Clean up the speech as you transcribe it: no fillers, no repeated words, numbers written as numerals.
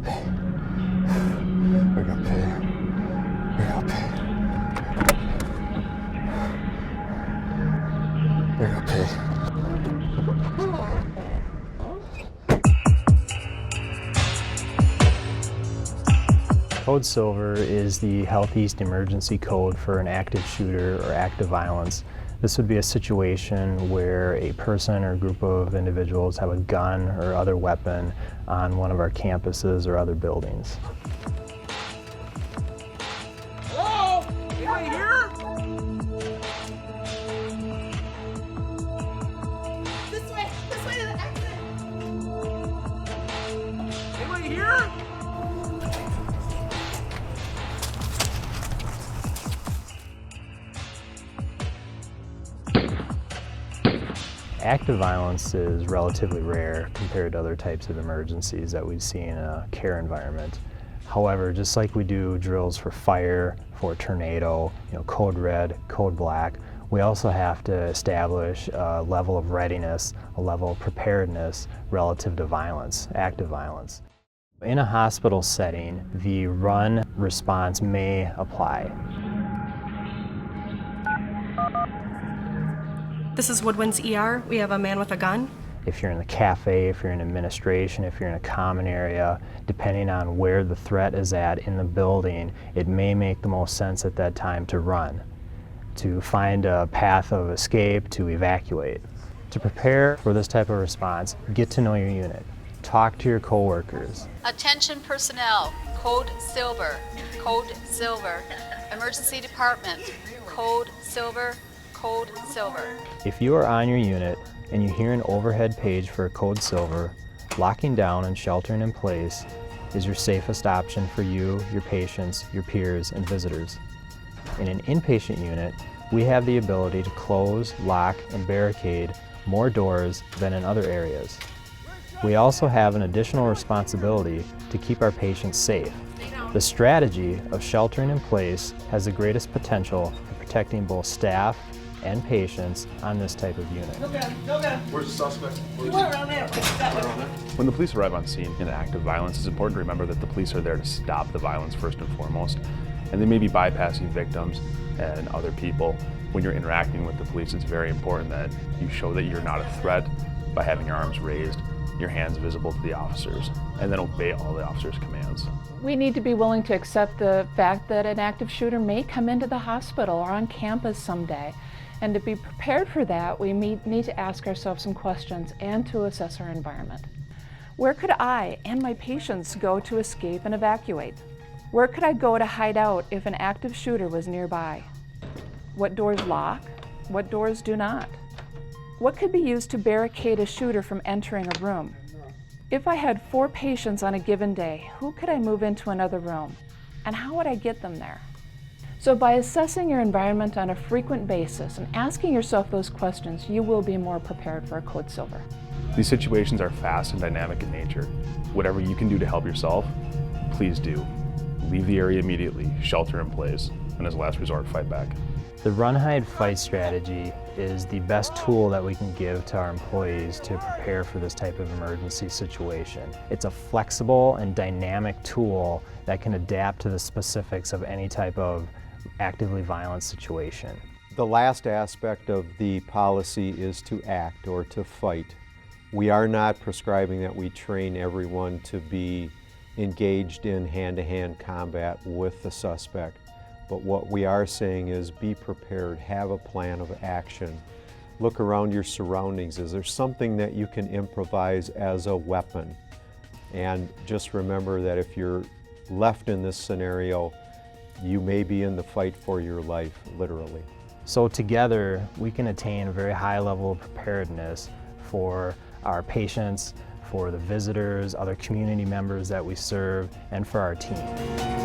pay. We're gonna pay. We're gonna pay. We're gonna pay. Code Silver is the Health East emergency code for an active shooter or act of violence. This would be a situation where a person or group of individuals have a gun or other weapon on one of our campuses or other buildings. Hello? Anybody here? This way to the exit. Anybody here? Active violence is relatively rare compared to other types of emergencies that we see in a care environment. However, just like we do drills for fire, for tornado, code red, code black, we also have to establish a level of readiness, a level of preparedness relative to violence, active violence. In a hospital setting, the run response may apply. This is Woodwinds ER. We have a man with a gun. If you're in the cafe, if you're in administration, if you're in a common area, depending on where the threat is at in the building, it may make the most sense at that time to run, to find a path of escape, to evacuate. To prepare for this type of response, get to know your unit. Talk to your coworkers. Attention personnel, code silver, code silver. Emergency department, code silver, code silver. If you are on your unit and you hear an overhead page for code silver, locking down and sheltering in place is your safest option for you, your patients, your peers, and visitors. In an inpatient unit, we have the ability to close, lock, and barricade more doors than in other areas. We also have an additional responsibility to keep our patients safe. The strategy of sheltering in place has the greatest potential for protecting both staff and patients on this type of unit. Where's the suspect? He went around there. That way. When the police arrive on scene in an act of violence, it's important to remember that the police are there to stop the violence first and foremost. And they may be bypassing victims and other people. When you're interacting with the police, it's very important that you show that you're not a threat by having your arms raised, your hands visible to the officers, and then obey all the officers' commands. We need to be willing to accept the fact that an active shooter may come into the hospital or on campus someday. And to be prepared for that, we need to ask ourselves some questions and to assess our environment. Where could I and my patients go to escape and evacuate? Where could I go to hide out if an active shooter was nearby? What doors lock? What doors do not? What could be used to barricade a shooter from entering a room? If I had 4 patients on a given day, who could I move into another room? And how would I get them there? So by assessing your environment on a frequent basis and asking yourself those questions, you will be more prepared for a code silver. These situations are fast and dynamic in nature. Whatever you can do to help yourself, please do. Leave the area immediately, shelter in place, and as a last resort, fight back. The run, hide, fight strategy is the best tool that we can give to our employees to prepare for this type of emergency situation. It's a flexible and dynamic tool that can adapt to the specifics of any type of actively violent situation. The last aspect of the policy is to act or to fight. We are not prescribing that we train everyone to be engaged in hand-to-hand combat with the suspect. But what we are saying is be prepared, have a plan of action. Look around your surroundings. Is there something that you can improvise as a weapon? And just remember that if you're left in this scenario, you may be in the fight for your life, literally. So together, we can attain a very high level of preparedness for our patients, for the visitors, other community members that we serve, and for our team.